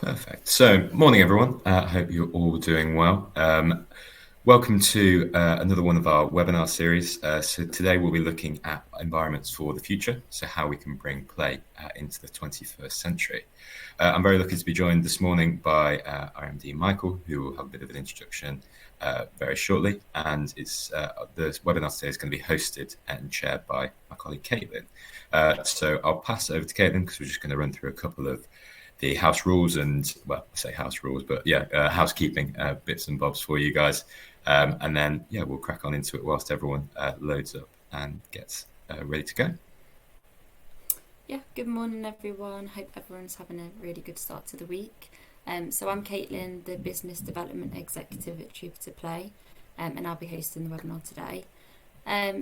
Perfect. So, morning everyone. I hope you're all doing well. Welcome to another one of our webinar series. So today we'll be looking at environments for the future, so how we can bring play into the 21st century. I'm very lucky to be joined this morning by our MD Michael, who will have a bit of an introduction very shortly, and the webinar today is going to be hosted and chaired by my colleague Caitlin. So I'll pass it over to Caitlin because we're just going to run through a couple of the house rules and, well, I say house rules, but yeah, housekeeping bits and bobs for you guys. And then, yeah, we'll crack on into it whilst everyone loads up and gets ready to go. Yeah, good morning everyone. Hope everyone's having a really good start to the week. So I'm Caitlin, the Business Development Executive at Jupiter Play, and I'll be hosting the webinar today.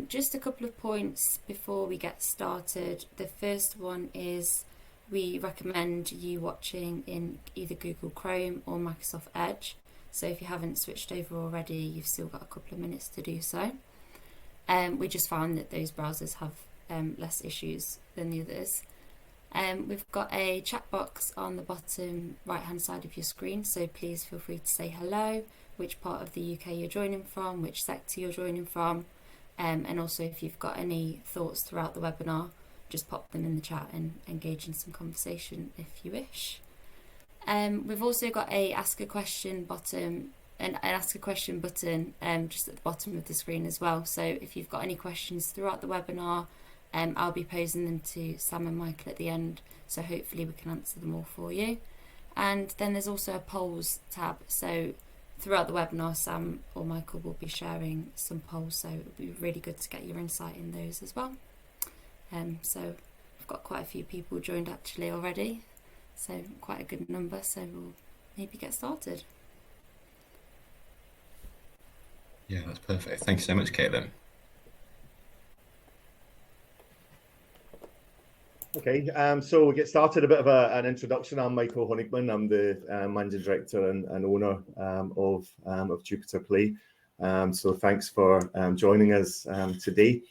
Just a couple of points before we get started. The first one is we recommend you watching in either Google Chrome or Microsoft Edge. So if you haven't switched over already, you've still got a couple of minutes to do so. We just found that those browsers have less issues than the others. We've got a chat box on the bottom right hand side of your screen, so please feel free to say hello, which part of the UK you're joining from, which sector you're joining from, and also if you've got any thoughts throughout the webinar, just pop them in the chat and engage in some conversation if you wish. We've also got a ask a question button just at the bottom of the screen as well. So if you've got any questions throughout the webinar, I'll be posing them to Sam and Michael at the end, so hopefully we can answer them all for you. And then there's also a polls tab, so throughout the webinar Sam or Michael will be sharing some polls, so it'll be really good to get your insight in those as well. So I've got quite a few people joined actually already, so quite a good number, so we'll maybe get started. Yeah, that's perfect. Thank you so much, Caitlin. Okay, so we'll get started. A bit of an introduction. I'm Michael Honigman. I'm the Managing Director and owner of Jupiter Play. So thanks for joining us today.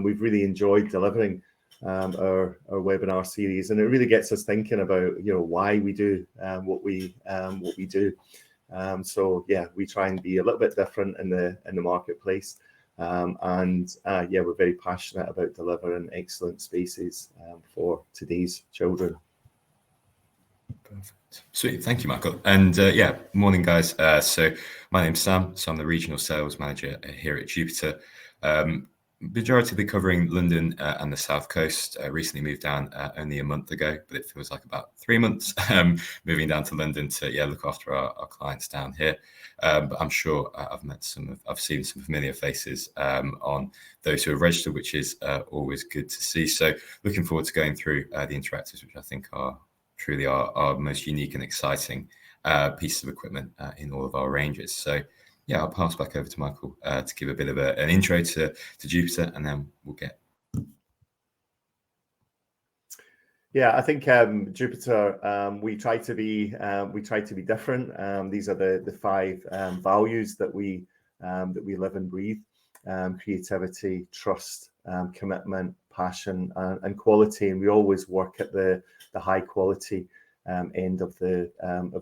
We've really enjoyed delivering our webinar series, and it really gets us thinking about why we do what we do. So yeah, we try and be a little bit different in the marketplace. We're very passionate about delivering excellent spaces for today's children. Perfect. Sweet. Thank you, Michael. And morning, guys. So my name's Sam. So I'm the Regional Sales Manager here at Jupiter. Majority be covering London and the South Coast. Recently moved down only a month ago, but it feels like about 3 months moving down to London to look after our clients down here. But I'm sure I've seen some familiar faces on those who have registered, which is always good to see. So looking forward to going through the interactives, which I think are truly our most unique and exciting pieces of equipment in all of our ranges. So yeah, I'll pass back over to Michael to give a bit of an intro to Jupiter, and then we'll get. Yeah, I think Jupiter, we try to be different. These are the 5 values that we live and breathe: creativity, trust, commitment, passion, and quality. And we always work at the high quality end of the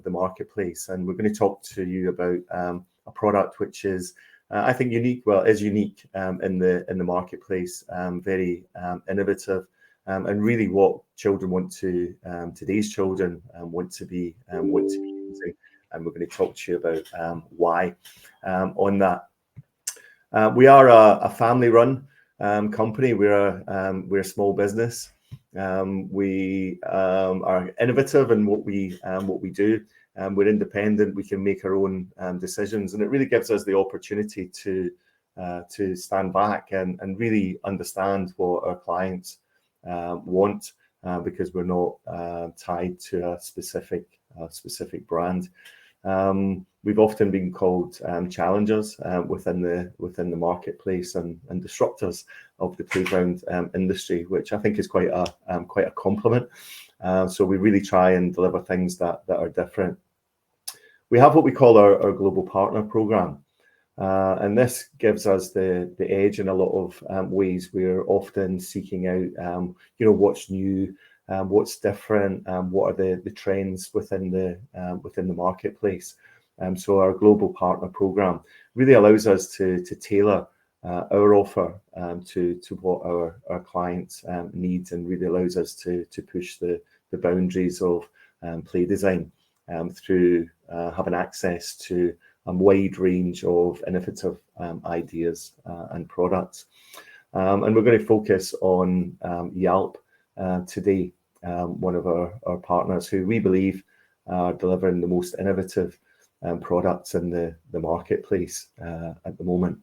marketplace. And we're going to talk to you about a product which is, I think, unique. Well, is unique in the marketplace, very innovative, and really what children want to today's children want to be using. And we're going to talk to you about why on that. We are a family-run company. We're a small business. We are innovative in what we do. We're independent. We can make our own decisions, and it really gives us the opportunity to stand back and really understand what our clients want, because we're not tied to a specific brand. We've often been called challengers within the marketplace and disruptors of the playground industry, which I think is quite a compliment. So we really try and deliver things that are different. We have what we call our global partner program, and this gives us the edge in a lot of ways. We're often seeking out what's new, what's different, what are the trends within the marketplace. So our global partner program really allows us to tailor our offer to what our clients need, and really allows us to push the boundaries of play design through having access to a wide range of innovative ideas and products. And we're going to focus on Yelp today, one of our partners who we believe are delivering the most innovative products in the marketplace at the moment.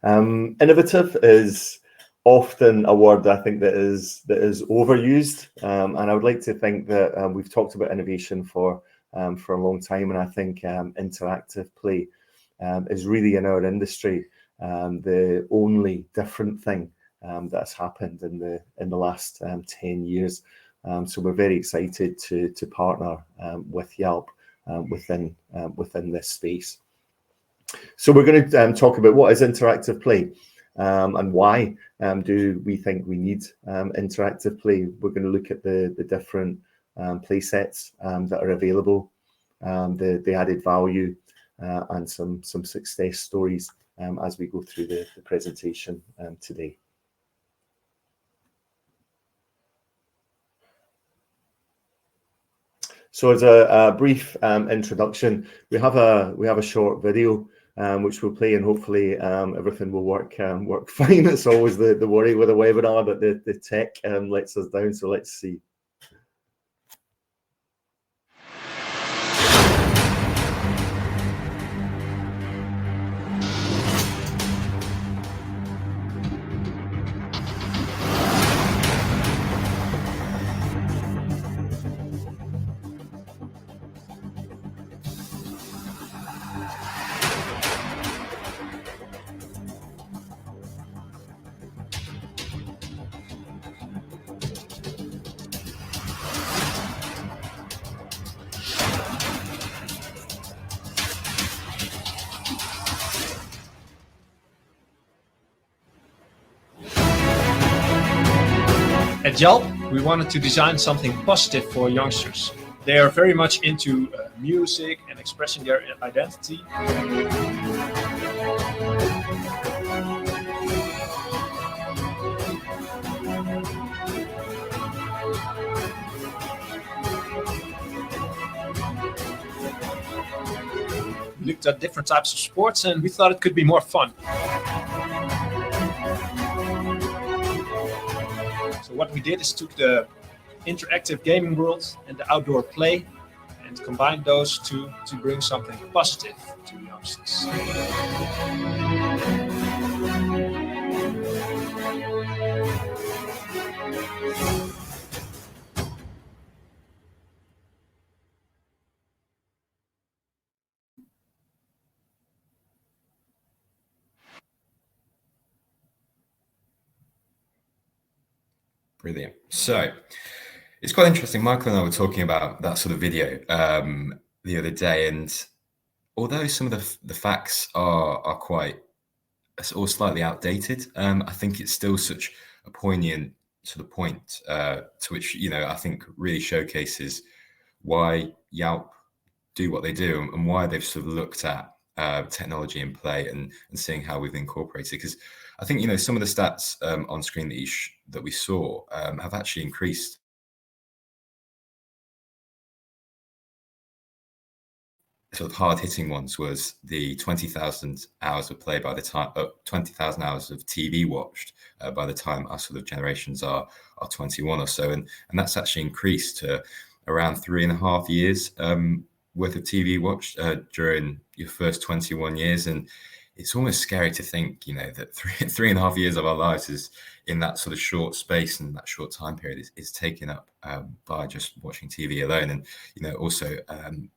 Innovative is often a word I think that is overused, and I would like to think that we've talked about innovation for a long time, and I think interactive play is really in our industry the only different thing that has happened in the last 10 years. So we're very excited to partner with Yelp within this space. So we're going to talk about what is interactive play and why do we think we need interactive play. We're going to look at the different play sets that are available, the added value, and some success stories as we go through the presentation today. So as a brief introduction, we have a short video which we'll play, and hopefully everything will work fine. It's always the worry with a webinar that the tech lets us down. So let's see. At Yelp, we wanted to design something positive for youngsters. They are very much into music and expressing their identity. We looked at different types of sports and we thought it could be more fun. So what we did is took the interactive gaming world and the outdoor play and combined those two to bring something positive to youngsters. Brilliant. So it's quite interesting. Michael and I were talking about that sort of video the other day, and although some of the facts are quite or slightly outdated, I think it's still such a poignant sort of point to which, I think really showcases why Yelp do what they do and why they've sort of looked at technology in play and seeing how we've incorporated. Because I think, some of the stats on screen that we saw have actually increased. Sort of hard-hitting ones was the 20,000 hours of play by the time, 20,000 hours of TV watched by the time our sort of generations are 21 or so, and that's actually increased to around 3.5 years worth of TV watched during your first 21 years, and it's almost scary to think, that 3.5 years of our lives is in that sort of short space and that short time period is taken up by just watching TV alone. And, also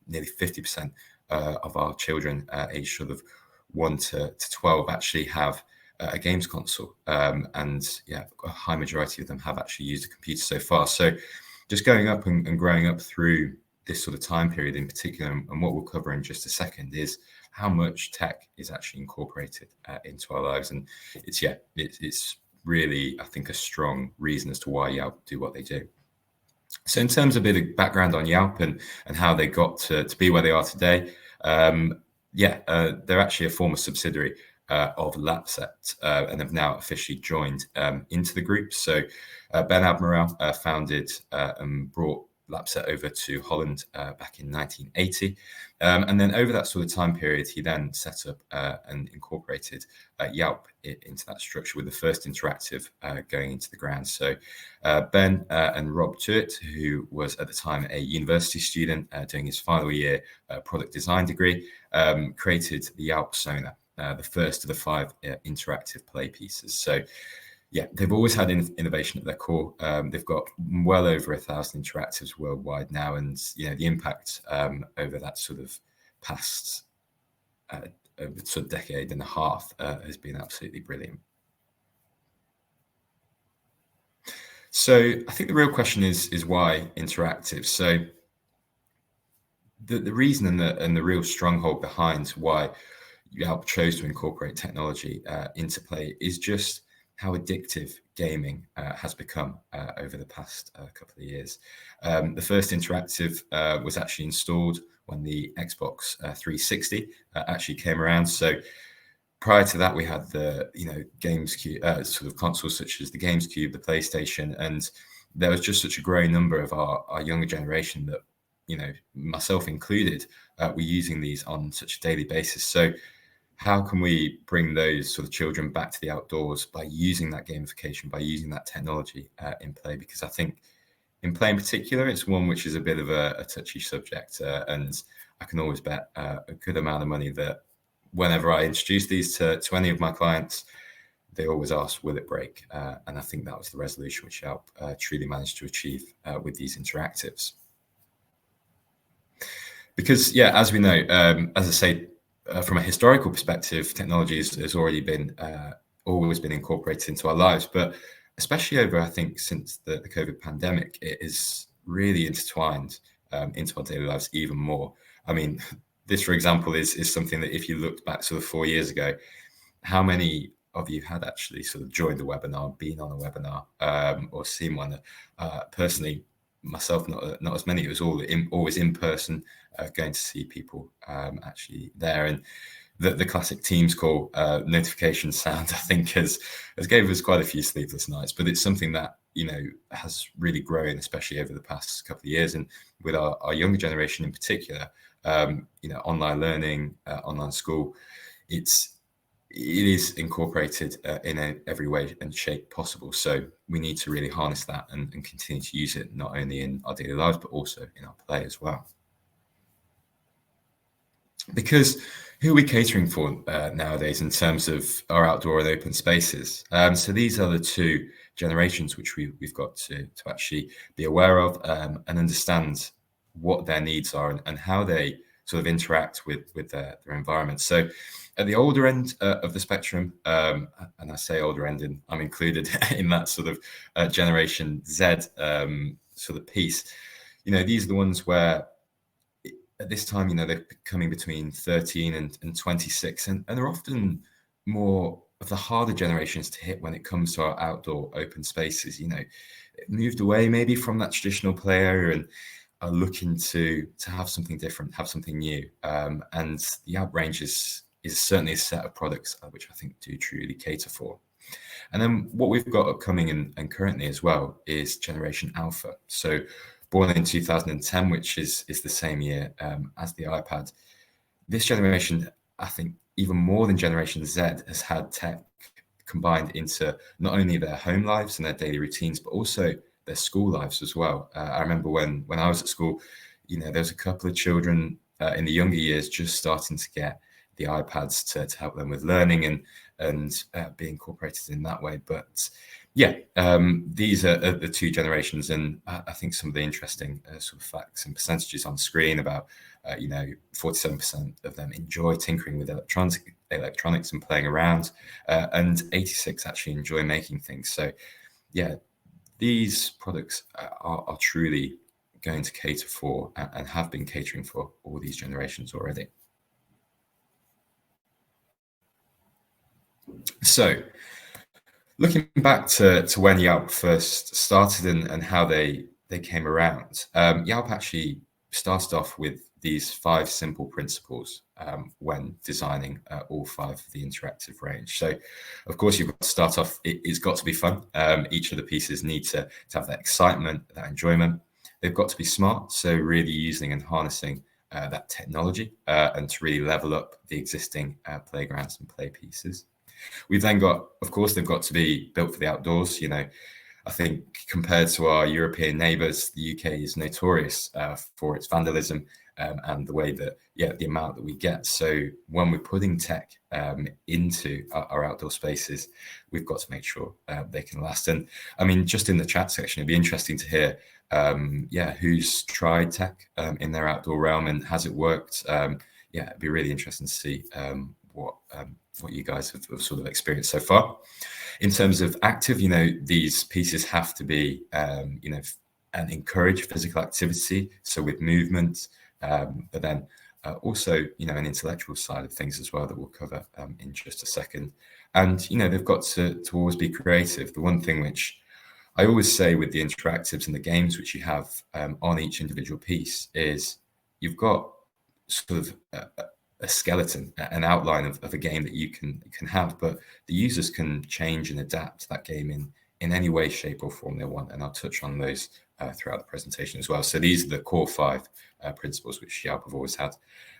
nearly 50% of our children aged sort of 1 to 12 actually have a games console. And yeah, a high majority of them have actually used a computer so far. So just going up and growing up through this sort of time period in particular, and what we'll cover in just a second, is how much tech is actually incorporated into our lives. And it's really, I think, a strong reason as to why Yelp do what they do. So in terms of a bit of background on Yelp and how they got to be where they are today, they're actually a former subsidiary of Lapset and have now officially joined into the group. So Ben Admiral founded and brought Lapset over to Holland back in 1980. And then over that sort of time period, he then set up and incorporated Yelp into that structure with the first interactive going into the ground. So Ben and Rob Tuitt, who was at the time a university student doing his final year product design degree, created the Yelp Sona, the first of the 5 interactive play pieces. So yeah, they've always had innovation at their core. They've got well over 1,000 interactives worldwide now, and the impact over that sort of past sort of decade and a half has been absolutely brilliant. So I think the real question is why interactive. So the reason and the real stronghold behind why Yelp chose to incorporate technology into play is just how addictive gaming has become over the past couple of years. The first interactive was actually installed when the Xbox 360 actually came around. So prior to that, we had the GameCube sort of consoles such as the GameCube, the PlayStation, and there was just such a growing number of our younger generation that myself included were using these on such a daily basis. So how can we bring those sort of children back to the outdoors by using that gamification, by using that technology in play? Because I think in play in particular, it's one which is a bit of a touchy subject. And I can always bet a good amount of money that whenever I introduce these to any of my clients, they always ask, will it break? And I think that was the resolution which Yelp truly managed to achieve with these interactives. Because, yeah, as we know, as I say, from a historical perspective, technology has already been always been incorporated into our lives, but especially over, I think, since the COVID pandemic, it is really intertwined into our daily lives even more. I mean, this, for example, is something that if you looked back sort of 4 years ago, how many of you had actually sort of joined a webinar, been on a webinar, or seen one? Personally, myself, not as many. It was always in person, going to see people actually there, and the classic Teams call notification sound, I think, has gave us quite a few sleepless nights. But it's something that has really grown, especially over the past couple of years, and with our younger generation in particular. Online learning, online school, it is incorporated in every way and shape possible. So we need to really harness that and continue to use it, not only in our daily lives, but also in our play as well. Because who are we catering for nowadays in terms of our outdoor and open spaces? So these are the 2 generations which we've got to actually be aware of and understand what their needs are and how they sort of interact with their environment. So at the older end of the spectrum, and I say older end, and I'm included in that sort of Generation Z sort of piece, these are the ones where at this time, they're coming between 13 and 26, and they're often more of the harder generations to hit when it comes to our outdoor open spaces. Moved away maybe from that traditional play area and are looking to have something different, have something new. And the Yelp range is certainly a set of products which I think do truly cater for. And then what we've got upcoming and currently as well is Generation Alpha. So born in 2010, which is the same year as the iPad. This generation, I think, even more than Generation Z, has had tech combined into not only their home lives and their daily routines, but also their school lives as well. I remember when I was at school, there was a couple of children in the younger years just starting to get the iPads to help them with learning and be incorporated in that way. But yeah, these are the 2 generations, and I think some of the interesting sort of facts and percentages on screen about 47% of them enjoy tinkering with electronics and playing around, and 86 actually enjoy making things. So yeah, these products are truly going to cater for and have been catering for all these generations already. So looking back to when Yelp first started and how they they came around, Yelp actually started off with these 5 simple principles when designing all 5 of the interactive range. So, of course, you've got to start off, it's got to be fun. Each of the pieces need to have that excitement, that enjoyment. They've got to be smart, so really using and harnessing that technology and to really level up the existing playgrounds and play pieces. We've then got, of course, they've got to be built for the outdoors. I think compared to our European neighbours, the UK is notorious for its vandalism and the way that, the amount that we get. So when we're putting tech into our outdoor spaces, we've got to make sure they can last. And I mean, just in the chat section, it'd be interesting to hear, who's tried tech in their outdoor realm and has it worked? It'd be really interesting to see what you guys have sort of experienced so far. In terms of active, these pieces have to be, and encourage physical activity. So with movement, but then also, an intellectual side of things as well that we'll cover in just a second. And, they've got to always be creative. The one thing which I always say with the interactives and the games which you have on each individual piece is you've got sort of a skeleton, an outline of a game that you can have, but the users can change and adapt that game in any way, shape, or form they want. And I'll touch on those throughout the presentation as well. So these are the core 5 principles which Yelp have always had.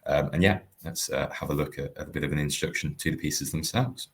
Let's have a look at a bit of an introduction to the pieces themselves.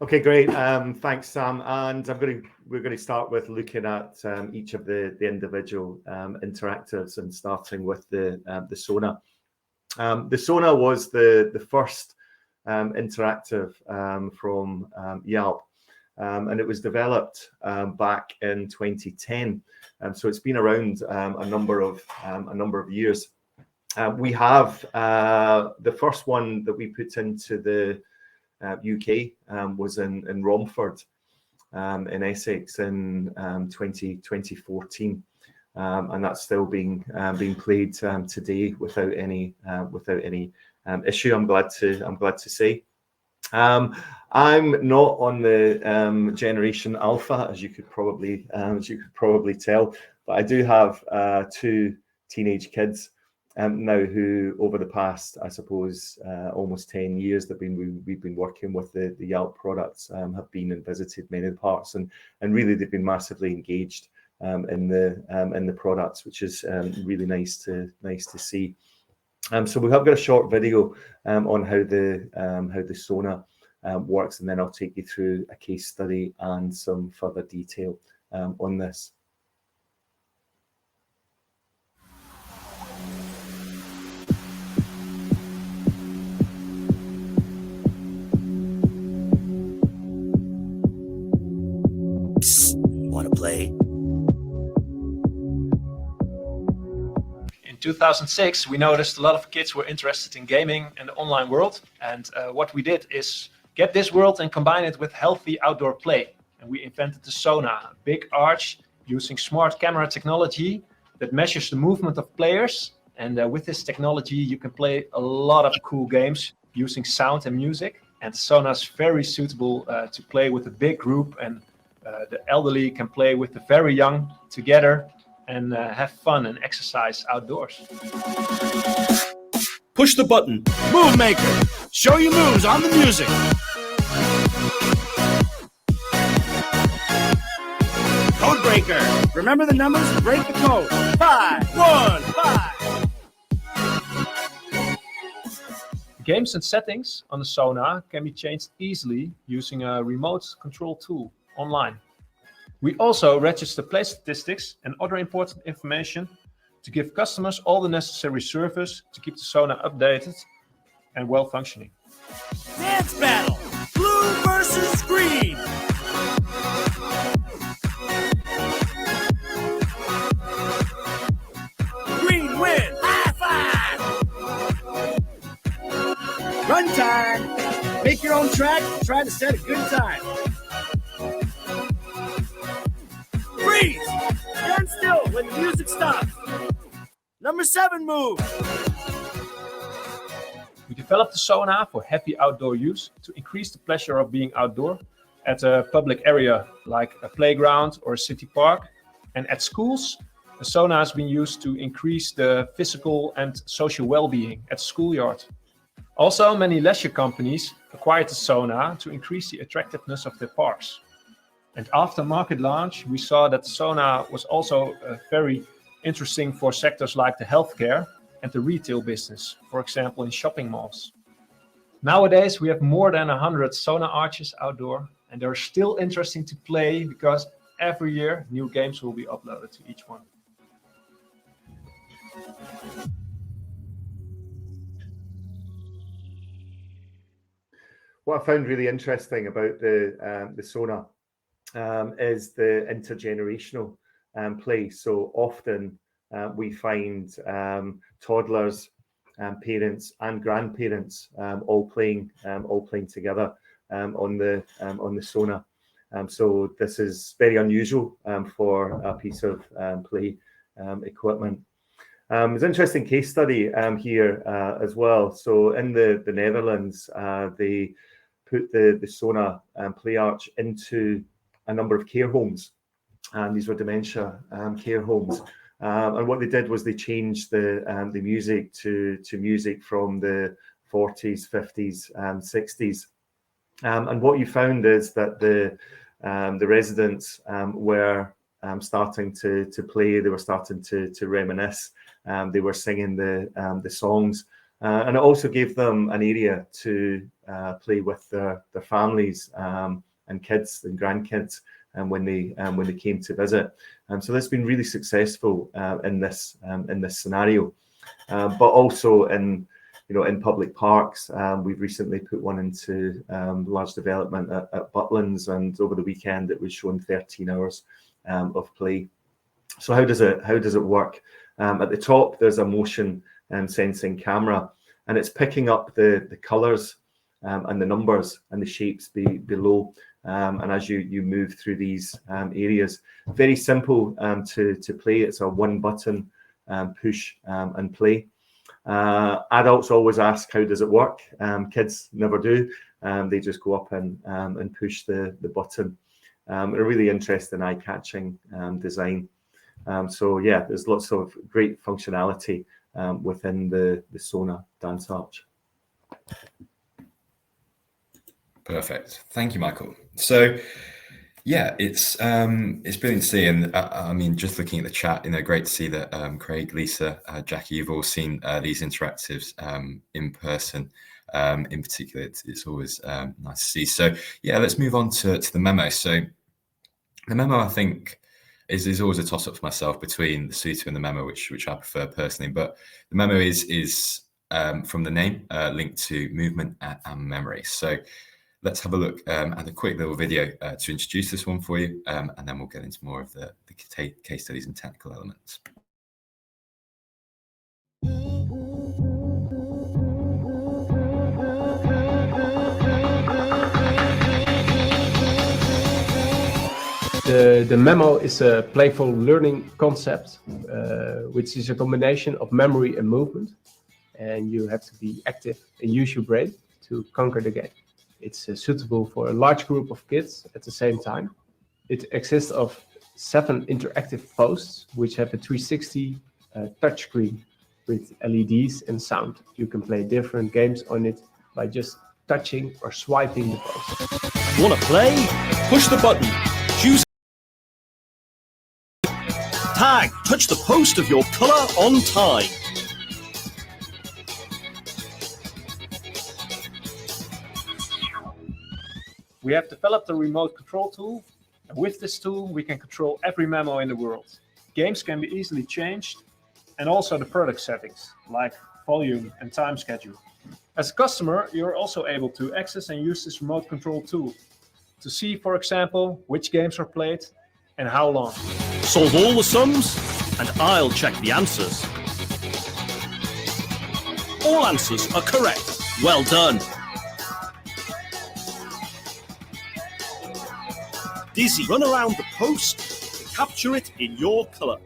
Okay, great. Thanks, Sam. And we're going to start with looking at each of the individual interactives, and starting with the Sona. The Sona was the first interactive from Yelp, and it was developed back in 2010. So it's been around a number of years. We have the first one that we put into the UK was in Romford in Essex in 2014, and that's still being played today without any issue. I'm glad to say. I'm not on the Generation Alpha, as you could probably tell, but I do have 2 teenage kids now who, over the past, I suppose, almost 10 years that we've been working with the Yelp products, have been and visited many of the parks, and really they've been massively engaged in the products, which is really nice to see. So we have got a short video on how the Sona works, and then I'll take you through a case study and some further detail on this. Want to play? In 2006, we noticed a lot of kids were interested in gaming and the online world. And what we did is get this world and combine it with healthy outdoor play. And we invented the Sona, a big arch using smart camera technology that measures the movement of players. And with this technology, you can play a lot of cool games using sound and music. And Sona is very suitable to play with a big group, and the elderly can play with the very young together. and have fun and exercise outdoors. Push the button. Move Maker. Show your moves on the music. Code Breaker. Remember the numbers and break the code. 5, 1, 5. Games and settings on the Sona can be changed easily using a remote control tool online. We also register play statistics and other important information to give customers all the necessary service to keep the Sona updated and well functioning. Dance battle. Blue versus green. Green win. High five. Run time. Make your own track. Try to set a good time. Freeze. Stand still when the music stops. Number 7 move. We developed the Sona for heavy outdoor use to increase the pleasure of being outdoor at a public area like a playground or a city park. And at schools, the Sona has been used to increase the physical and social well-being at the schoolyard. Also, many leisure companies acquired the Sona to increase the attractiveness of their parks. And after market launch, we saw that the Sona was also very interesting for sectors like the healthcare and the retail business, for example, in shopping malls. Nowadays, we have more than 100 Sona arches outdoor, and they're still interesting to play because every year new games will be uploaded to each one. What I found really interesting about the Sona is the intergenerational play. So often we find toddlers, parents, and grandparents all playing together on the Sona. So this is very unusual for a piece of play equipment. There's an interesting case study here as well. So in the Netherlands, they put the Sona play arch into a number of care homes, and these were dementia care homes. And what they did was they changed the music to music from the 40s, 50s, 60s. And what you found is that the residents were starting to play. They were starting to reminisce. They were singing the songs, and it also gave them an area to play with their families and kids and grandkids, and when they came to visit. So that's been really successful in this scenario, but also in public parks. We've recently put one into large development at Butlins, and over the weekend it was shown 13 hours of play. So how does it work? At the top there's a motion sensing camera, and it's picking up the colors and the numbers and the shapes below. And as you move through these areas, very simple to play. It's a one button push and play. Adults always ask, how does it work? Kids never do. They just go up and push the button. A really interesting, eye-catching design. So yeah, there's lots of great functionality within the Sona Dance Arch. Perfect. Thank you, Michael. So yeah, it's brilliant to see, and I mean, just looking at the chat, great to see that Craig, Lisa, Jackie, you've all seen these interactives in person. In particular, it's always nice to see. So yeah, let's move on to the memo. So the memo, I think, is always a toss-up for myself between the Suitor and the memo, which I prefer personally. But the memo is from the name linked to movement and memory. So let's have a look at a quick little video to introduce this one for you, and then we'll get into more of the case studies and technical elements. The memo is a playful learning concept, which is a combination of memory and movement. And you have to be active and use your brain to conquer the game. It's suitable for a large group of kids at the same time. It consists of 7 interactive posts, which have a 360 touchscreen with LEDs and sound. You can play different games on it by just touching or swiping the post. Wanna play? Push the button. Choose tag. Touch the post of your color on time. We have developed a remote control tool, and with this tool we can control every memo in the world. Games can be easily changed, and also the product settings, like volume and time schedule. As a customer, you're also able to access and use this remote control tool to see, for example, which games are played and how long. Solve all the sums, and I'll check the answers. All answers are correct. Well done. Dizzy, run around the post to capture it in your color.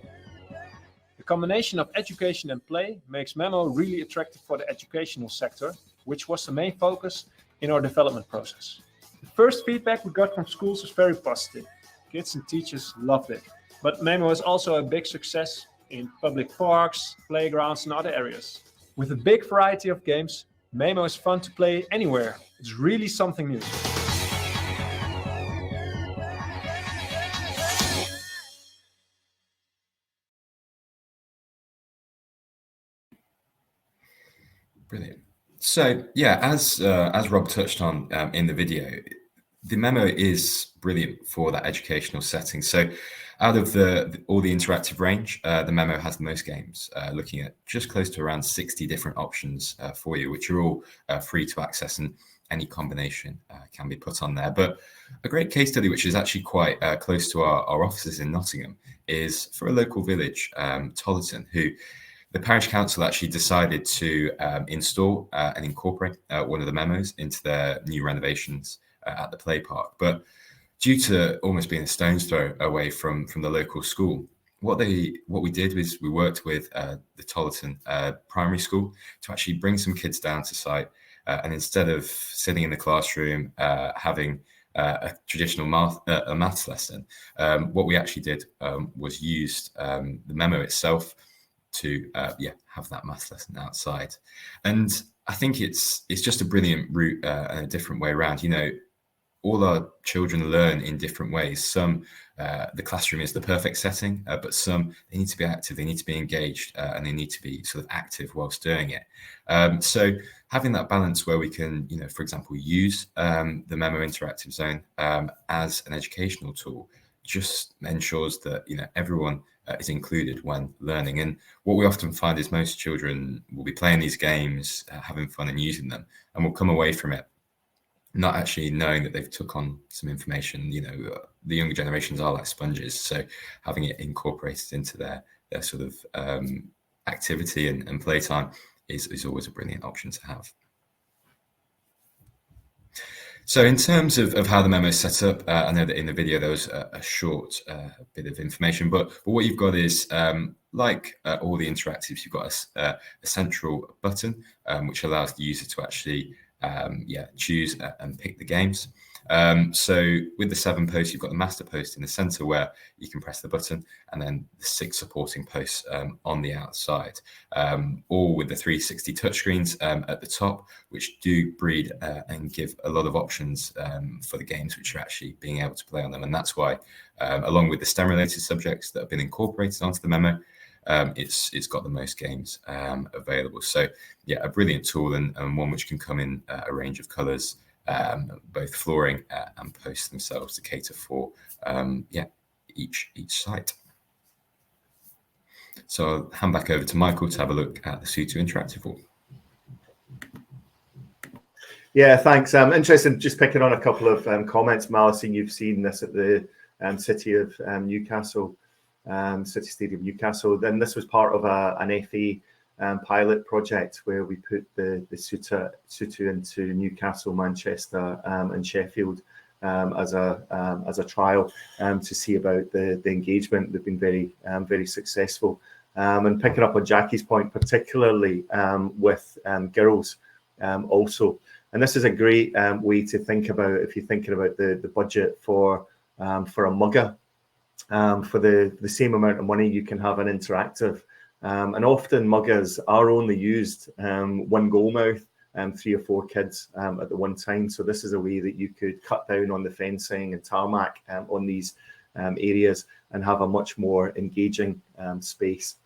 The combination of education and play makes Memo really attractive for the educational sector, which was the main focus in our development process. The first feedback we got from schools was very positive. Kids and teachers loved it. But Memo is also a big success in public parks, playgrounds, and other areas. With a big variety of games, Memo is fun to play anywhere. It's really something new. Brilliant. So yeah, as Rob touched on in the video, the Memo is brilliant for that educational setting. So out of all the interactive range, the Memo has the most games, looking at just close to around 60 different options for you, which are all free to access, and any combination can be put on there. But a great case study, which is actually quite close to our offices in Nottingham, is for a local village, Tollerton, who the parish council actually decided to install and incorporate one of the Memos into their new renovations at the play park. But due to almost being a stone's throw away from the local school, what we did was we worked with the Tollerton primary school to actually bring some kids down to site, and instead of sitting in the classroom having a traditional maths lesson, what we actually did was used the Memo itself to have that maths lesson outside. And I think it's just a brilliant route and a different way around. You know, all our children learn in different ways. Some the classroom is the perfect setting, but some they need to be active, they need to be engaged, and they need to be sort of active whilst doing it. So having that balance where we can, you know, for example, use the Memo Interactive Zone as an educational tool just ensures that, you know, everyone is included when learning. And what we often find is most children will be playing these games, having fun and using them, and will come away from it not actually knowing that they've took on some information. You know, the younger generations are like sponges, so having it incorporated into their sort of activity and playtime is always a brilliant option to have. So in terms of how the Memo is set up, I know that in the video there was a short bit of information, but what you've got is, like all the interactives, you've got a central button which allows the user to actually choose and pick the games. So with the 7 posts, you've got the master post in the center where you can press the button, and then the 6 supporting posts on the outside, all with the 360 touchscreens at the top, which do breed and give a lot of options for the games which are actually being able to play on them. And that's why, along with the STEM related subjects that have been incorporated onto the Memo, it's got the most games available. So yeah, a brilliant tool, and one which can come in a range of colors, both flooring and posts themselves to cater for each site. So I'll hand back over to Michael to have a look at the Suto Interactive Wall. Yeah, thanks. I'm interested, just picking on a couple of comments. Malison, you've seen this at the City of Newcastle, City Stadium Newcastle. Then this was part of an FA pilot project where we put the Suto into Newcastle, Manchester, and Sheffield as a trial to see about the engagement. They've been very successful. And picking up on Jackie's point, particularly with girls also. And this is a great way to think about, if you're thinking about the budget for a Mugga for the same amount of money, you can have an interactive. And often muggers are only used one goal mouth, 3 or 4 kids at the one time. So this is a way that you could cut down on the fencing and tarmac on these areas and have a much more engaging space.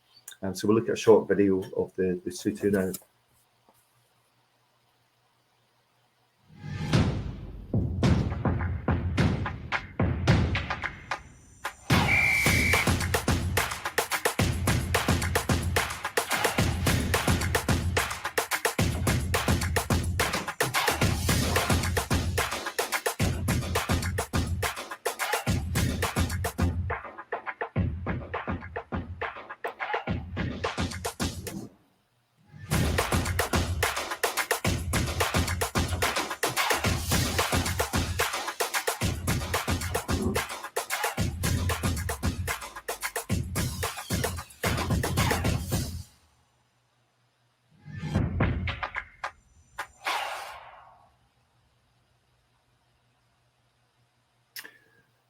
So we'll look at a short video of the Sutu now.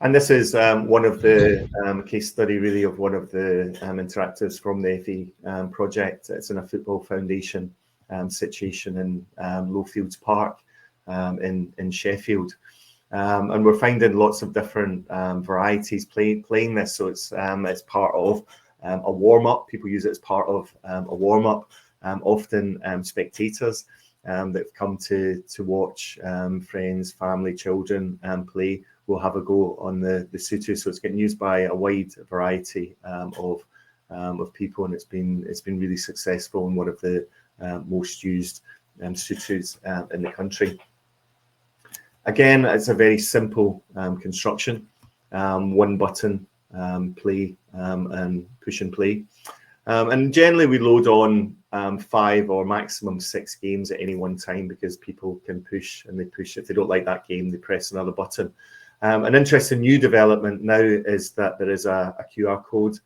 And this is one of the case study, really, of one of the interactives from the FA project. It's in a football foundation situation in Lowfields Park in Sheffield. And we're finding lots of different varieties playing this. So it's part of a warm-up. People use it as part of a warm-up. Often spectators that have come to watch friends, family, children play will have a go on the Sutu. So it's getting used by a wide variety of people, and it's been really successful and one of the most used Sutus in the country. Again, it's a very simple construction. One button, play and push and play. And generally we load on 5 or maximum 6 games at any one time, because people can push, and they push. If they don't like that game, they press another button. An interesting new development now is that there is a QR code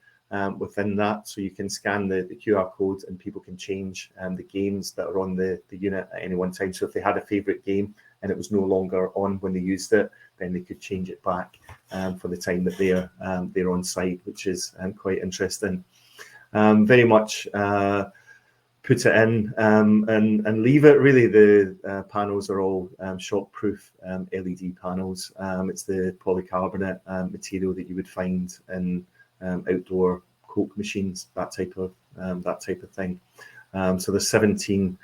within that, so you can scan the QR code and people can change the games that are on the unit at any one time. So if they had a favourite game and it was no longer on when they used it, then they could change it back for the time that they're on site, which is quite interesting. Very much put it in and leave it. Really, the panels are all shock-proof LED panels. It's the polycarbonate material that you would find in outdoor Coke machines, that type of thing. So there's 16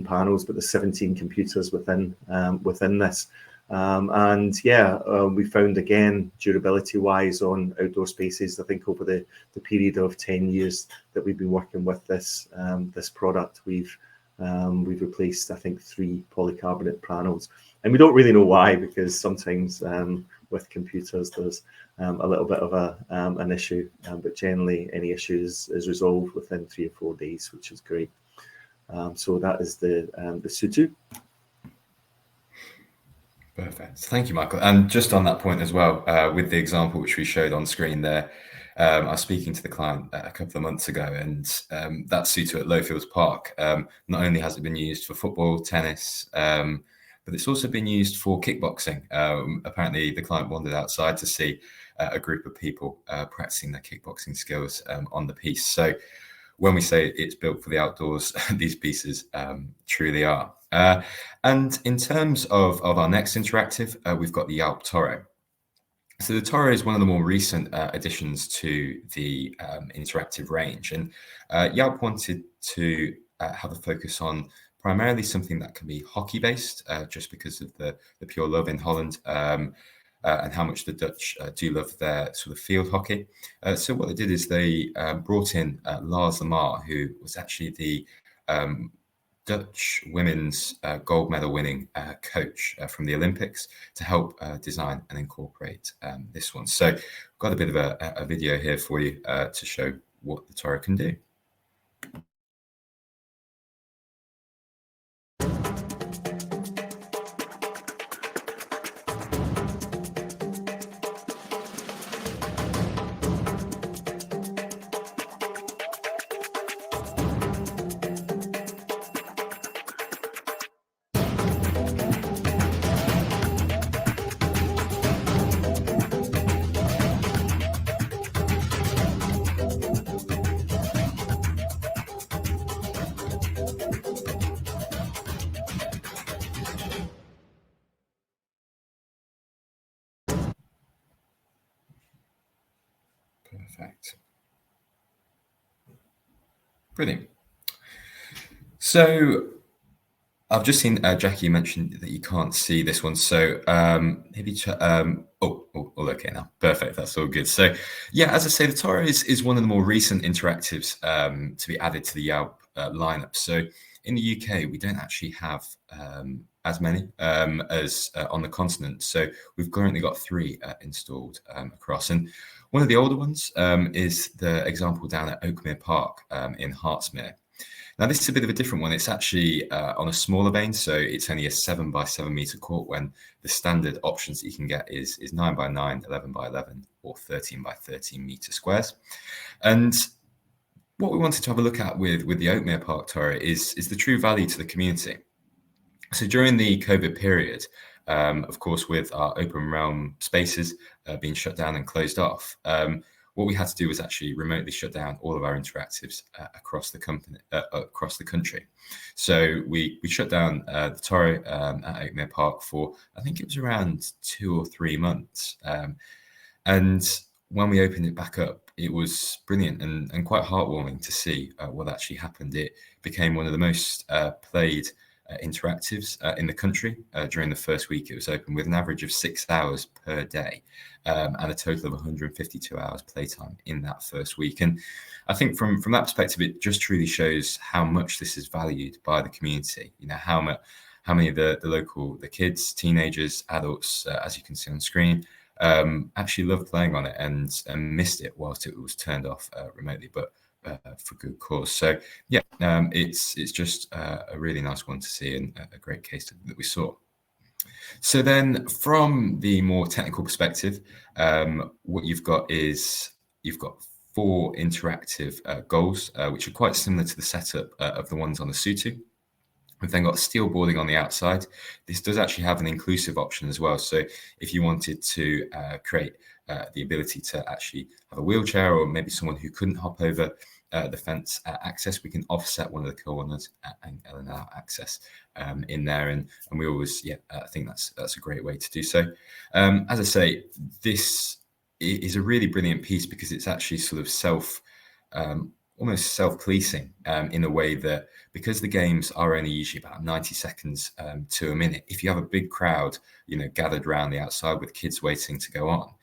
panels, but there's 17 computers within this. And yeah, we found, again, durability wise on outdoor spaces, I think over the period of 10 years that we've been working with this product, we've replaced, I think, 3 polycarbonate panels. And we don't really know why, because sometimes with computers there's a little bit of an issue, but generally any issue is resolved within 3 or 4 days, which is great. So that is the Sutu. Perfect. Thank you, Michael. And just on that point as well, with the example which we showed on screen there, I was speaking to the client a couple of months ago, and that Sutu at Lowfields Park, not only has it been used for football, tennis, but it's also been used for kickboxing. Apparently, the client wandered outside to see a group of people practicing their kickboxing skills on the piece. So when we say it's built for the outdoors, these pieces truly are. And in terms of our next interactive, we've got the Yalp Toro. So the Toro is one of the more recent additions to the interactive range. And Yalp wanted to have a focus on primarily something that can be hockey-based, just because of the pure love in Holland and how much the Dutch do love their sort of field hockey. So what they did is they brought in Lars Lamar, who was actually the Dutch women's gold medal winning coach from the Olympics, to help design and incorporate this one. So I've got a bit of a video here for you to show what the Toro can do. Perfect. Brilliant. So I've just seen Jackie mentioned that you can't see this one. So maybe all okay now. Perfect. That's all good. So yeah, as I say, the Toro is one of the more recent interactives to be added to the Yawp lineup. So in the UK, we don't actually have as many as on the continent. So we've currently got 3 installed across. And one of the older ones is the example down at Oakmere Park in Hertsmere. Now, this is a bit of a different one. It's actually on a smaller vane, so it's only a 7 by 7 meter court when the standard options that you can get is 9 by 9, 11 by 11, or 13 by 13 meter squares. And what we wanted to have a look at with the Oakmere Park Toro is the true value to the community. So during the COVID period, of course, with our open realm spaces being shut down and closed off, what we had to do was actually remotely shut down all of our interactives across the country. So we shut down the Toro at Oakmere Park for, I think it was around 2 or 3 months. And when we opened it back up, it was brilliant and quite heartwarming to see what actually happened. It became one of the most played interactives in the country during the first week it was open, with an average of 6 hours per day and a total of 152 hours playtime in that first week. And I think from that perspective, it just truly shows how much this is valued by the community. You know, how many of the kids, teenagers, adults, as you can see on screen, actually loved playing on it and missed it whilst it was turned off remotely, but for good cause. So yeah, it's just a really nice one to see and a great case study that we saw. So then from the more technical perspective, what you've got is you've got 4 interactive goals, which are quite similar to the setup of the ones on the Sutu. We've then got steel boarding on the outside. This does actually have an inclusive option as well. So if you wanted to create the ability to actually have a wheelchair, or maybe someone who couldn't hop over the fence access, we can offset one of the corners and allow access in there. And we always, I think that's a great way to do so. As I say, this is a really brilliant piece because it's actually sort of almost self-policing in a way that, because the games are only usually about 90 seconds to a minute, if you have a big crowd, gathered around the outside with kids waiting to go on,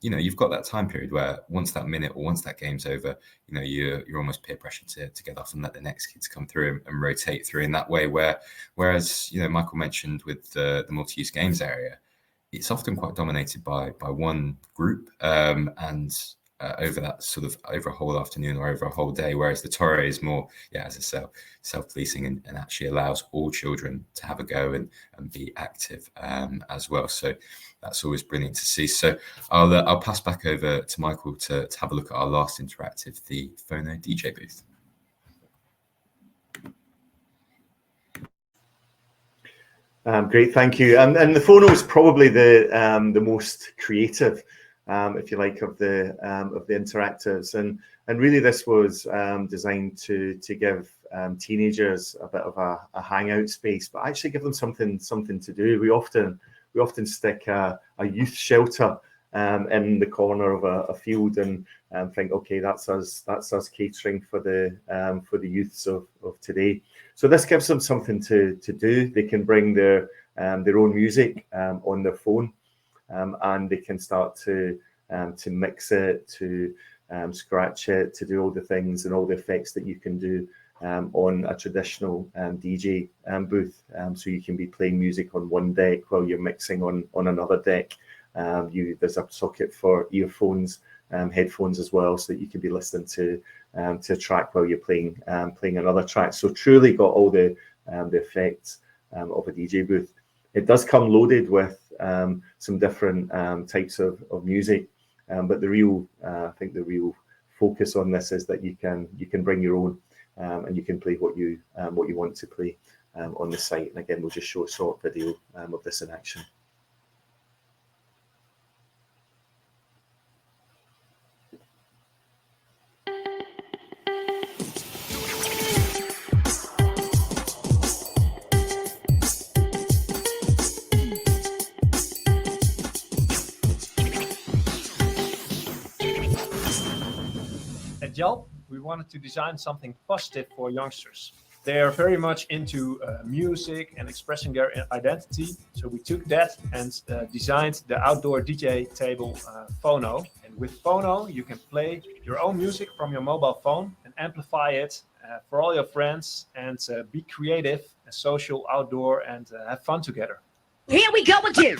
you've got that time period where once that minute or once that game's over, you're almost peer pressured to get off and let the next kids come through and rotate through in that way. Whereas Michael mentioned with the multi-use games area, it's often quite dominated by one group and over a whole afternoon or over a whole day, whereas the Toro is more, as I say, self-policing and actually allows all children to have a go and be active as well. So that's always brilliant to see. So I'll pass back over to Michael to have a look at our last interactive, the Phono DJ booth. Great, thank you. And the Phono is probably the most creative, if you like, of the interactives, and really this was designed to give teenagers a bit of a hangout space, but actually give them something to do. We often stick a youth shelter in the corner of a field and think, okay, that's us catering for the youths of today. So this gives them something to do. They can bring their own music on their phone. And they can start to mix it, to scratch it, to do all the things and all the effects that you can do on a traditional DJ booth. So you can be playing music on one deck while you're mixing on another deck. There's a socket for earphones, headphones as well, so that you can be listening to a track while you're playing another track. So truly got all the effects of a DJ booth. It does come loaded with some different types of music, but the real focus on this is that you can bring your own and you can play what you want to play on the site. And again, we'll just show a short video of this in action. At Yelp, we wanted to design something positive for youngsters. They are very much into music and expressing their identity. So we took that and designed the outdoor DJ table Phono. And with Phono, you can play your own music from your mobile phone and amplify it for all your friends and be creative and social outdoor and have fun together. Here we go again.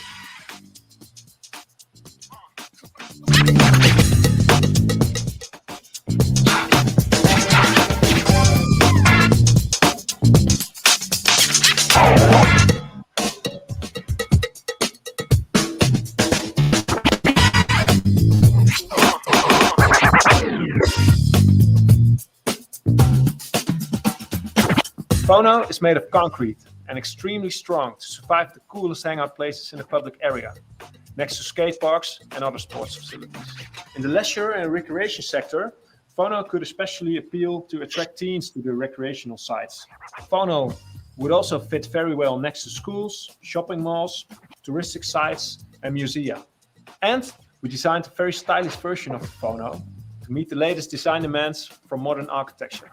Phono is made of concrete and extremely strong to survive the coolest hangout places in the public area, next to skate parks and other sports facilities. In the leisure and recreation sector, Phono could especially appeal to attract teens to the recreational sites. Phono would also fit very well next to schools, shopping malls, touristic sites, and musea. And we designed a very stylish version of Phono to meet the latest design demands from modern architecture.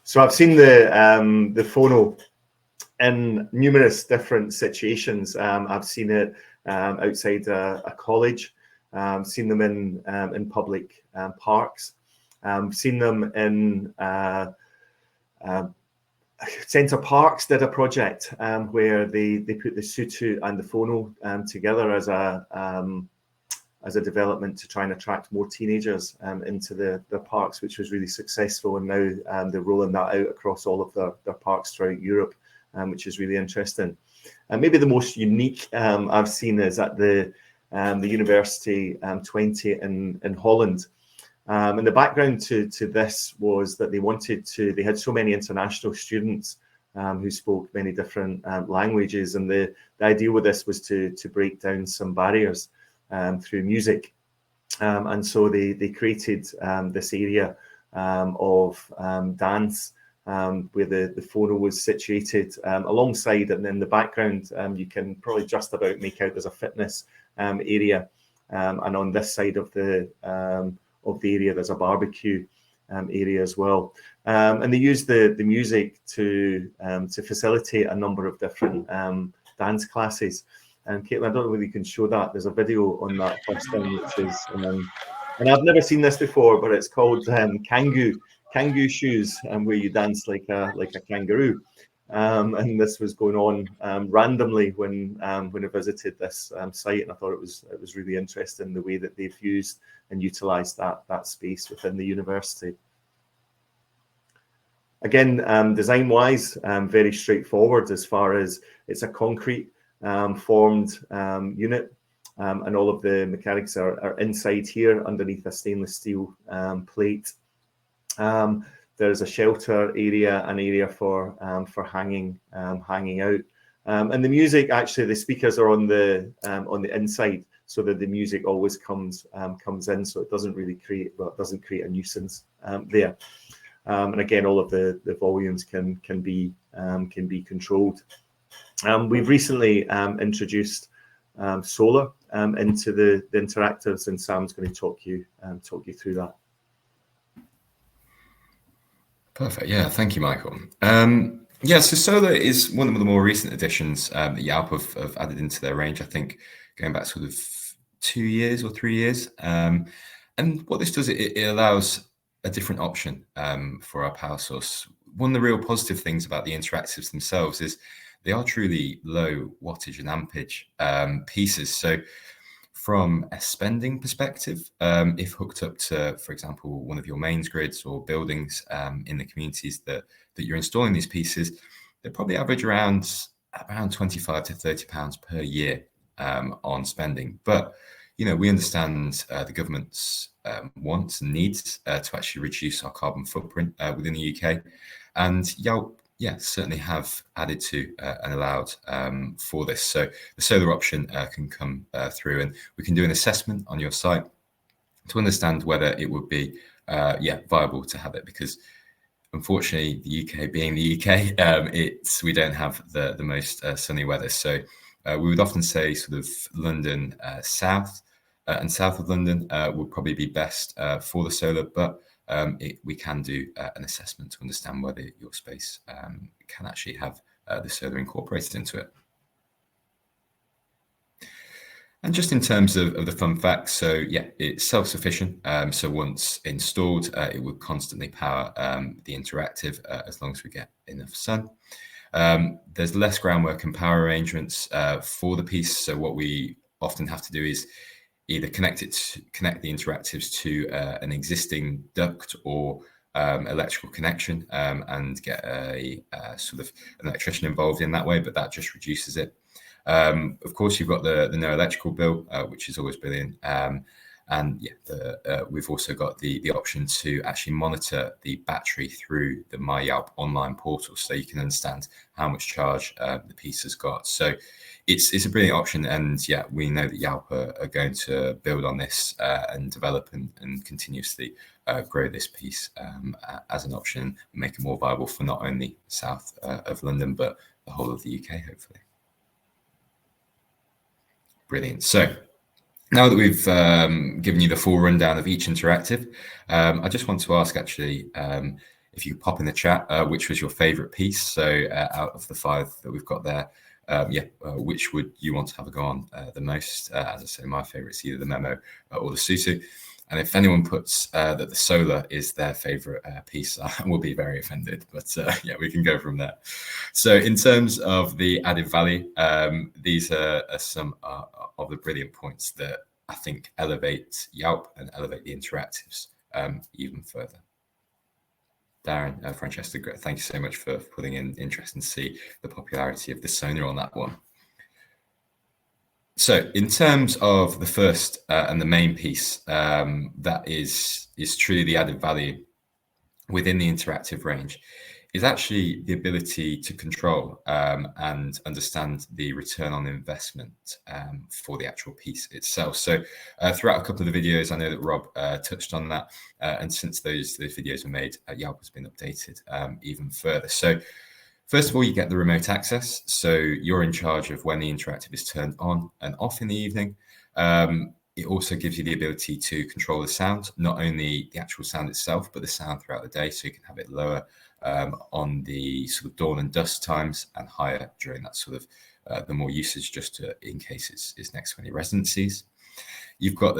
So I've seen the Phono in numerous different situations. I've seen it outside a college. Seen them in public parks. Seen them in Centre Parks did a project where they put the Sutu and the Phono together as a development to try and attract more teenagers into the parks, which was really successful. And now they're rolling that out across all of their parks throughout Europe, which is really interesting. And maybe the most unique I've seen is at the University 20 in Holland. And the background to this was that they had so many international students who spoke many different languages. And the idea with this was to break down some barriers through music. And so they created this area of dance where the Phono was situated alongside, and in the background you can probably just about make out there's a fitness area, and on this side of the area there's a barbecue area as well, and they use the music to facilitate a number of different dance classes. And Caitlin, I don't know whether you can show that. There's a video on that first thing, which is, and I've never seen this before, but it's called Kangoo shoes, where you dance like a kangaroo. And this was going on randomly when I visited this site, and I thought it was really interesting the way that they've used and utilised that space within the university. Again, design-wise, very straightforward as far as it's a concrete formed unit, and all of the mechanics are inside here underneath a stainless steel plate. There's a shelter area, an area for hanging out, and the music, actually the speakers are on the inside, so that the music always comes in, so it doesn't really create a nuisance there. And again, all of the volumes can be controlled. We've recently introduced solar into the interactives, and Sam's going to talk you through that. Perfect. Yeah, thank you, Michael. So solar is one of the more recent additions that Yelp have added into their range. I think going back sort of 2 years or 3 years. And what this does, it allows a different option for our power source. One of the real positive things about the interactives themselves is they are truly low wattage and ampage pieces. So from a spending perspective, if hooked up to, for example, one of your mains grids or buildings in the communities that you're installing these pieces, they probably average around £25 to £30 per year on spending. But we understand the government's wants and needs to actually reduce our carbon footprint within the UK, and Yelp, certainly have added to and allowed for this. So the solar option can come through, and we can do an assessment on your site to understand whether it would be viable to have it, because unfortunately, the UK being the UK, we don't have the most sunny weather. So we would often say sort of London south and south of London would probably be best for the solar, but we can do an assessment to understand whether your space can actually have the solar incorporated into it. And just in terms of the fun facts, so yeah, it's self-sufficient. So once installed, it would constantly power the interactive as long as we get enough sun. There's less groundwork and power arrangements for the piece. So what we often have to do is either connect the interactives to an existing duct or electrical connection and get a sort of an electrician involved in that way, but that just reduces it. Of course, you've got the no electrical bill, which is always brilliant. And yeah, we've also got the option to actually monitor the battery through the MyYalp online portal, so you can understand how much charge the piece has got. So it's a brilliant option, and yeah, we know that Yalp are going to build on this and develop and continuously grow this piece as an option, and make it more viable for not only south of London but the whole of the UK, hopefully. Brilliant. So now that we've given you the full rundown of each interactive, I just want to ask actually if you pop in the chat which was your favorite piece. So out of the 5 that we've got there, which would you want to have a go on the most? As I say, my favorite is either the Memo or the Susu. And if anyone puts that the solar is their favorite piece, I will be very offended. But yeah, we can go from there. So in terms of the added value, these are some of the brilliant points that I think elevate Yalp and elevate the interactives even further. Darren, Francesca, thank you so much for putting in interest and see the popularity of the Sonar on that one. So in terms of the first and the main piece, that is truly the added value within the interactive range, is actually the ability to control and understand the return on investment for the actual piece itself. So throughout a couple of the videos, I know that Rob touched on that, and since those videos were made, Yalp has been updated even further. So first of all, you get the remote access. So you're in charge of when the interactive is turned on and off in the evening. It also gives you the ability to control the sound, not only the actual sound itself, but the sound throughout the day. So you can have it lower on the sort of dawn and dusk times and higher during that sort of the more usage, just in case it's next to any residencies. You've got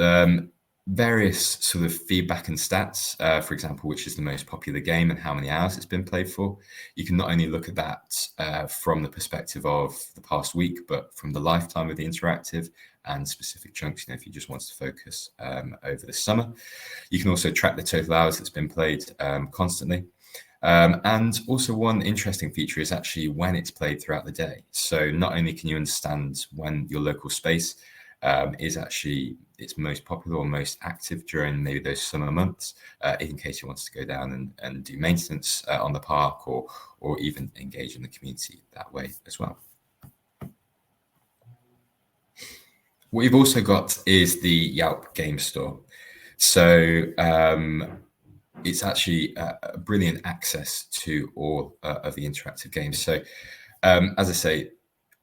various sort of feedback and stats, for example, which is the most popular game and how many hours it's been played for. You can not only look at that from the perspective of the past week, but from the lifetime of the interactive and specific chunks, if you just want to focus over the summer. You can also track the total hours that's been played constantly. And also one interesting feature is actually when it's played throughout the day. So not only can you understand when your local space is actually its most popular or most active during maybe those summer months, in case you want to go down and do maintenance on the park or even engage in the community that way as well. What you've also got is the Yalp Game Store. So it's actually a brilliant access to all of the interactive games. So as I say,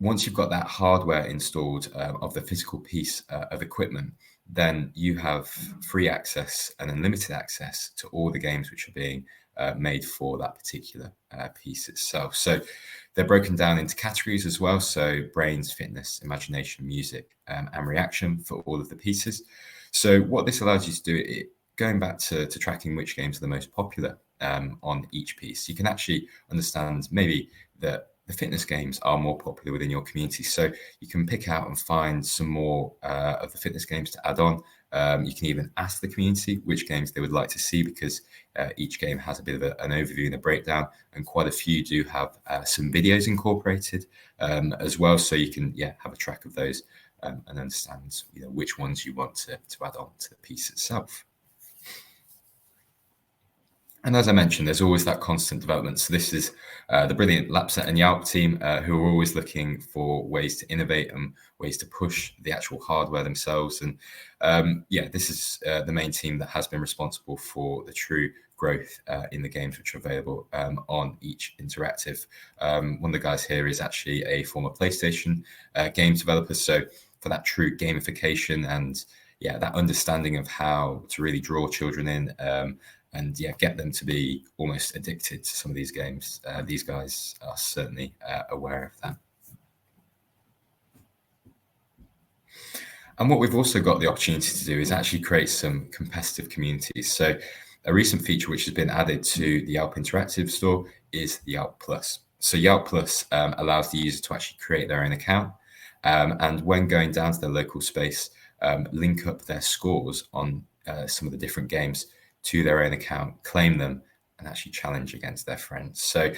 once you've got that hardware installed of the physical piece of equipment, then you have free access and unlimited access to all the games which are being made for that particular piece itself. So they're broken down into categories as well. So brains, fitness, imagination, music, and reaction for all of the pieces. So what this allows you to do, going back to tracking which games are the most popular on each piece, you can actually understand maybe that the fitness games are more popular within your community. So you can pick out and find some more of the fitness games to add on. You can even ask the community which games they would like to see, because each game has a bit of an overview and a breakdown, and quite a few do have some videos incorporated as well. So you can have a track of those and understand which ones you want to add on to the piece itself. And as I mentioned, there's always that constant development. So this is the brilliant Lapset and Yalp team who are always looking for ways to innovate and ways to push the actual hardware themselves. And this is the main team that has been responsible for the true growth in the games which are available on each interactive. One of the guys here is actually a former PlayStation games developer, so for that true gamification and that understanding of how to really draw children in and get them to be almost addicted to some of these games. These guys are certainly aware of that. And what we've also got the opportunity to do is actually create some competitive communities. So a recent feature which has been added to the Yelp Interactive Store is the Yelp Plus. So Yelp Plus allows the user to actually create their own account and when going down to their local space, link up their scores on some of the different games to their own account, claim them, and actually challenge against their friends. So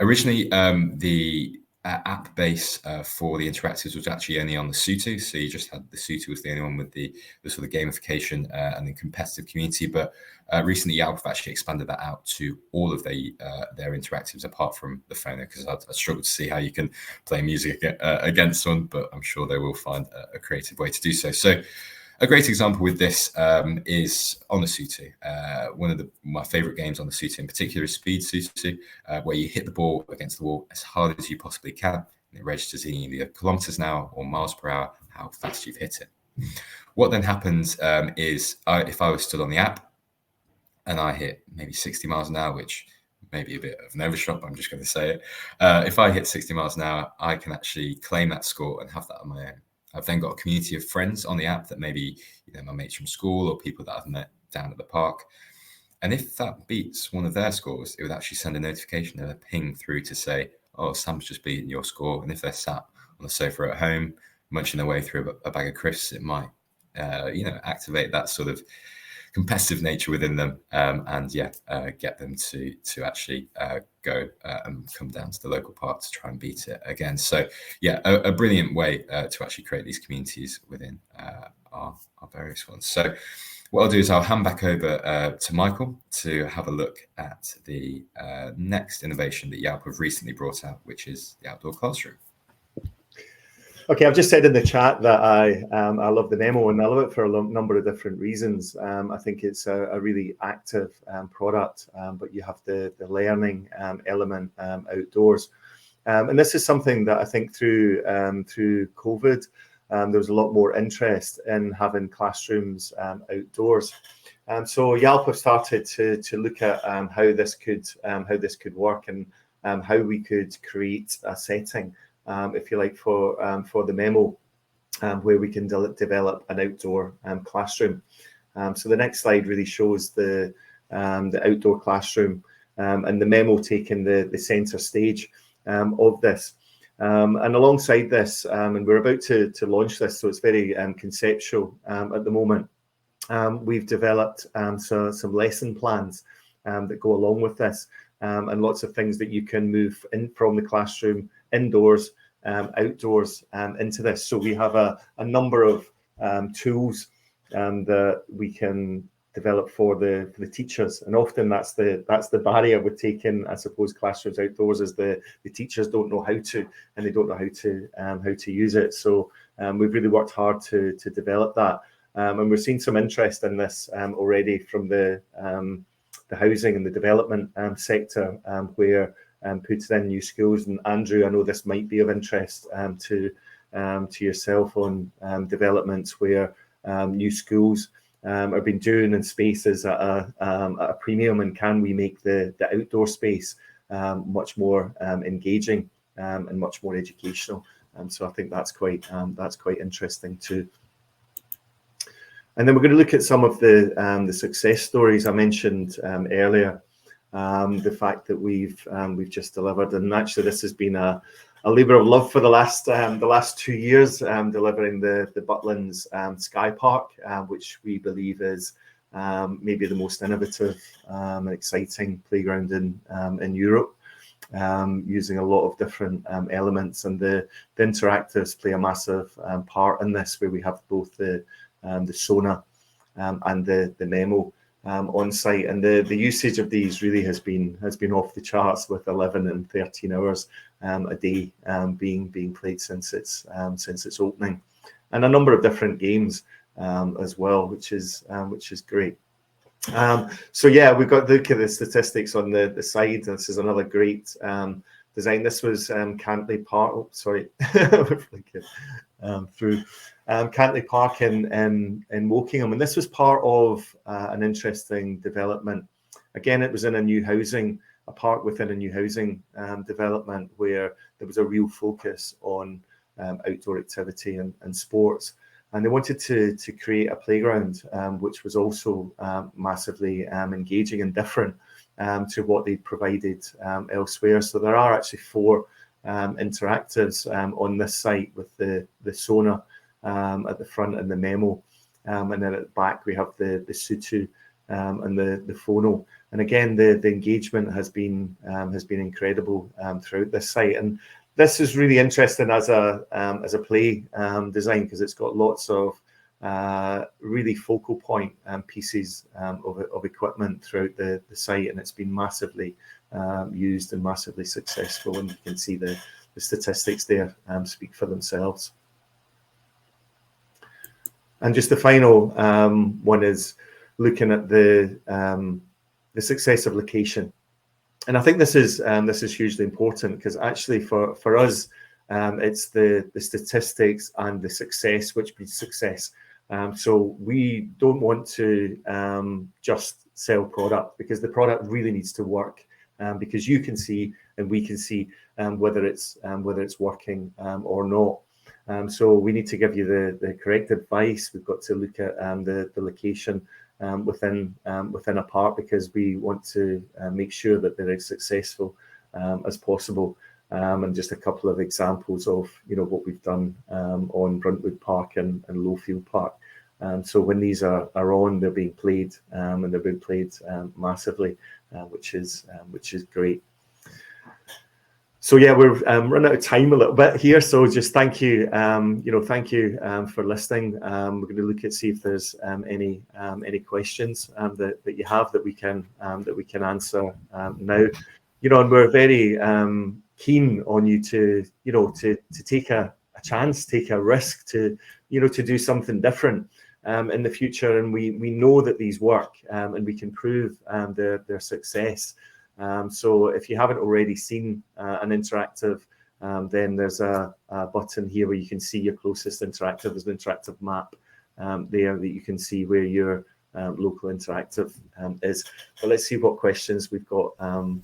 originally, the app base for the interactives was actually only on the Sutu. So you just had the Sutu was the only one with the sort of gamification and the competitive community. But recently, Yelp have actually expanded that out to all of their interactives apart from the phone, because I struggle to see how you can play music against one, but I'm sure they will find a creative way to do so. So a great example with this is on the Sutu. One of my favorite games on the Sutu in particular is Speed Sutu, where you hit the ball against the wall as hard as you possibly can. And it registers in either kilometers an hour or miles per hour, how fast you've hit it. What then happens is if I was stood on the app and I hit maybe 60 miles an hour, which may be a bit of an overshot, but I'm just going to say it. If I hit 60 miles an hour, I can actually claim that score and have that on my own. I've then got a community of friends on the app that maybe, my mates from school or people that I've met down at the park. And if that beats one of their scores, it would actually send a notification and a ping through to say, oh, Sam's just beaten your score. And if they're sat on the sofa at home, munching their way through a bag of crisps, it might, activate that sort of competitive nature within them and get them to actually go and come down to the local park to try and beat it again. So a brilliant way to actually create these communities within our various ones. So what I'll do is I'll hand back over to Michael to have a look at the next innovation that Yelp have recently brought out, which is the outdoor classroom. Okay, I've just said in the chat that I love the Memo, and I love it for a number of different reasons. I think it's a really active product, but you have the learning element outdoors. And this is something that I think through COVID, there was a lot more interest in having classrooms outdoors. So Yelp have started to look at how this could work and how we could create a setting, if you like, for the Memo, where we can develop an outdoor classroom. So the next slide really shows the outdoor classroom and the Memo taking the center stage of this. And alongside this, and we're about to launch this, so it's very conceptual at the moment. We've developed some lesson plans that go along with this, and lots of things that you can move in from the classroom indoors, outdoors, into this. So we have a number of tools that we can develop for the teachers, and often that's the barrier with taking, I suppose, classrooms outdoors, is the teachers don't know how to, and they don't know how to use it. So we've really worked hard to develop that, and we're seeing some interest in this already from the housing and the development sector, where puts in new schools. And Andrew, I know this might be of interest to yourself on developments where new schools are being doing in spaces at a premium, and can we make the outdoor space much more engaging and much more educational? So I think that's quite interesting too. And then we're going to look at some of the success stories I mentioned earlier. The fact that we've just delivered, and actually this has been a labour of love for the last 2 years, delivering the Butlins Sky Park, which we believe is maybe the most innovative and exciting playground in Europe, using a lot of different elements, and the interactives play a massive part in this, where we have both the Sona and the Memo on site, and the usage of these really has been off the charts, with 11 and 13 hours a day being played since its opening, and a number of different games as well, which is great. So yeah, we've got to look at the statistics on the side. This is another great design. This was Cantley Park. Oh, sorry, through Cantley Park in Wokingham, and this was part of an interesting development. Again, it was in a park within a new housing development where there was a real focus on outdoor activity and sports. And they wanted to create a playground which was also massively engaging and different to what they provided elsewhere. So there are actually 4 interactives on this site with the Sona at the front and the Memo. And then at the back we have the Sutu and the Phono. And again, the engagement has been incredible throughout this site. And this is really interesting as a play design because it's got lots of really focal point pieces of equipment throughout the site, and it's been massively used and massively successful. And you can see the statistics there speak for themselves. And just the final one is looking at the success of location. And I think this is hugely important because actually for us, it's the statistics and the success which breeds success. So we don't want to just sell product because the product really needs to work because you can see and we can see whether it's working or not. So we need to give you the correct advice. We've got to look at the location within a park because we want to make sure that they're as successful as possible. And just a couple of examples of what we've done on Bruntwood Park and Lowfield Park. So when these are on, they're being played and they're being played massively, which is great. So yeah, we're running out of time a little bit here. So just thank you, thank you for listening. We're going to look at see if there's any questions that you have that we can answer now. And we're very keen on you to take a chance, take a risk, to do something different in the future. And we know that these work and we can prove their success. So if you haven't already seen an interactive, then there's a button here where you can see your closest interactive. There's an interactive map there that you can see where your local interactive is. But let's see what questions we've got and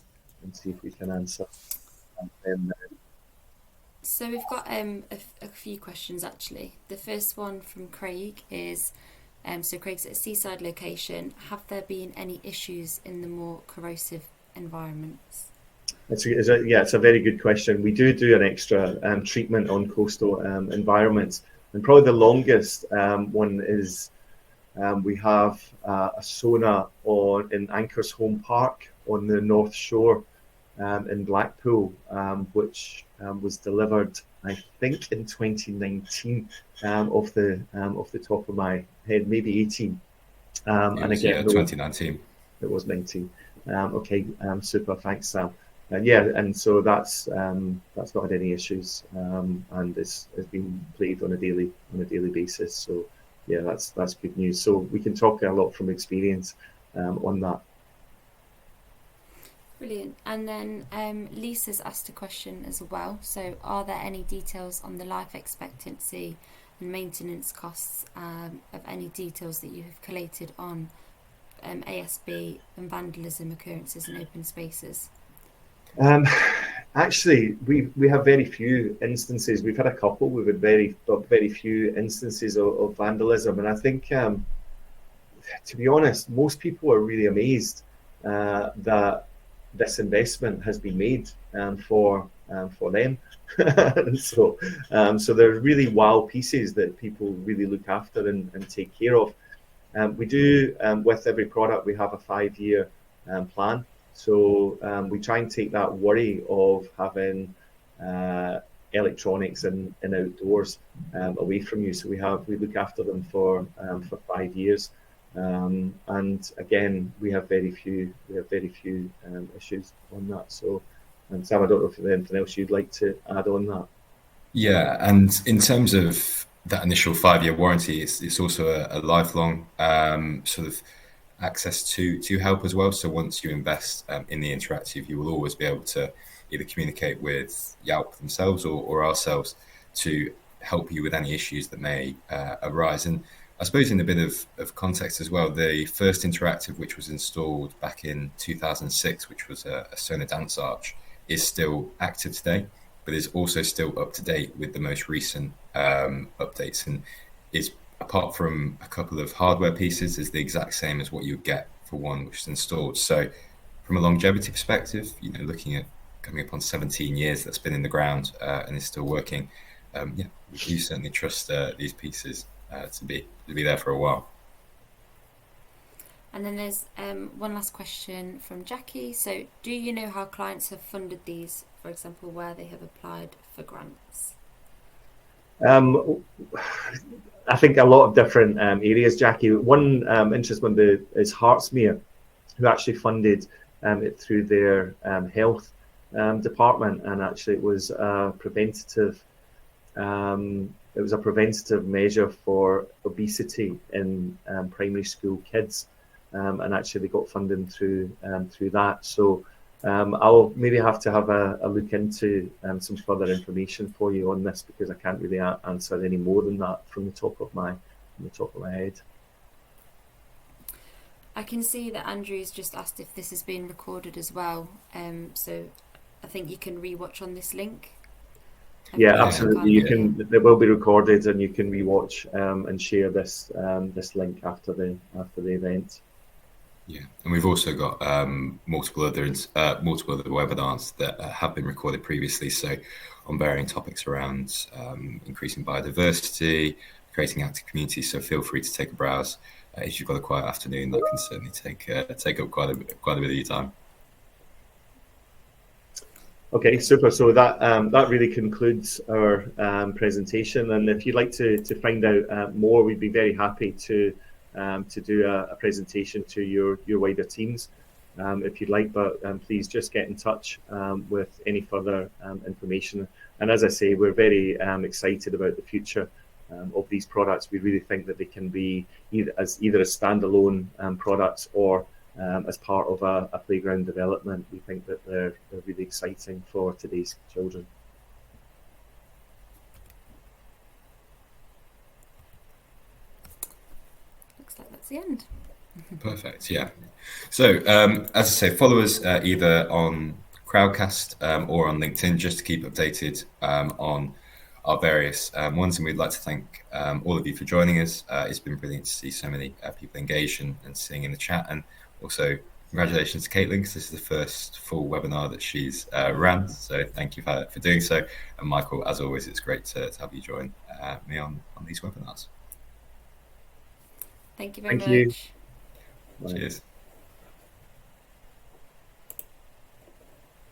see if we can answer them now. So we've got a few questions actually. The first one from Craig is, so Craig's at a seaside location. Have there been any issues in the more corrosive environments? It's a very good question. We do an extra treatment on coastal environments, and probably the longest one is we have a Sona in Anchors Home Park on the North Shore in Blackpool, which was delivered, I think, in 2019, off the top of my head, maybe 18. And again, 2019. It was 19. Okay, super. Thanks, Sam. And so that's not had any issues, and it's been played on a daily basis. So yeah, that's good news. So we can talk a lot from experience on that. Brilliant. And then Lisa's asked a question as well. So are there any details on the life expectancy and maintenance costs of any details that you have collated on ASB and vandalism occurrences in open spaces? Actually, we have very few instances. We've had a couple. We've had very few instances of vandalism, and I think, to be honest, most people are really amazed that this investment has been made for them. So they're really wow pieces that people really look after and take care of. We do, with every product, we have a 5-year plan. So we try and take that worry of having electronics and outdoors away from you. So we look after them for 5 years. And again, we have very few issues on that. So, Sam, I don't know if there's anything else you'd like to add on that. Yeah, and in terms of that initial 5-year warranty, it's also a lifelong sort of access to help as well. So once you invest in the interactive, you will always be able to either communicate with Yelp themselves or ourselves to help you with any issues that may arise. And I suppose in a bit of context as well, the first interactive, which was installed back in 2006, which was a Sona Dance Arch, is still active today, but is also still up to date with the most recent updates, and is, apart from a couple of hardware pieces, is the exact same as what you would get for one which is installed. So from a longevity perspective, looking at coming up on 17 years that's been in the ground and is still working, we do certainly trust these pieces to be there for a while. And then there's one last question from Jackie. So do you know how clients have funded these, for example, where they have applied for grants? I think a lot of different areas, Jackie. One interesting one is Hertsmere, who actually funded it through their health department, and actually it was a preventative. It was a preventative measure for obesity in primary school kids, and actually they got funding through that. So I'll maybe have to have a look into some further information for you on this, because I can't really answer any more than that from the top of my head. I can see that Andrew's just asked if this is being recorded as well. So I think you can rewatch on this link. Yeah, absolutely. It will be recorded, and you can rewatch and share this link after the event. Yeah, and we've also got multiple other webinars that have been recorded previously, so on varying topics around increasing biodiversity, creating active communities. So feel free to take a browse if you've got a quiet afternoon. That can certainly take up quite a bit of your time. Okay, super. So that really concludes our presentation. And if you'd like to find out more, we'd be very happy to do a presentation to your wider teams, if you'd like. But please just get in touch with any further information. And as I say, we're very excited about the future of these products. We really think that they can be either as standalone products or as part of a playground development. We think that they're really exciting for today's children. Looks like that's the end. Perfect. Yeah. So as I say, follow us either on Crowdcast or on LinkedIn, just to keep updated on our various ones. And we'd like to thank all of you for joining us. It's been brilliant to see so many people engaged and seeing in the chat. And also, congratulations to Caitlin, because this is the first full webinar that she's ran. So thank you for doing so. And Michael, as always, it's great to have you join me on these webinars. Thank you very much. Bye. Cheers.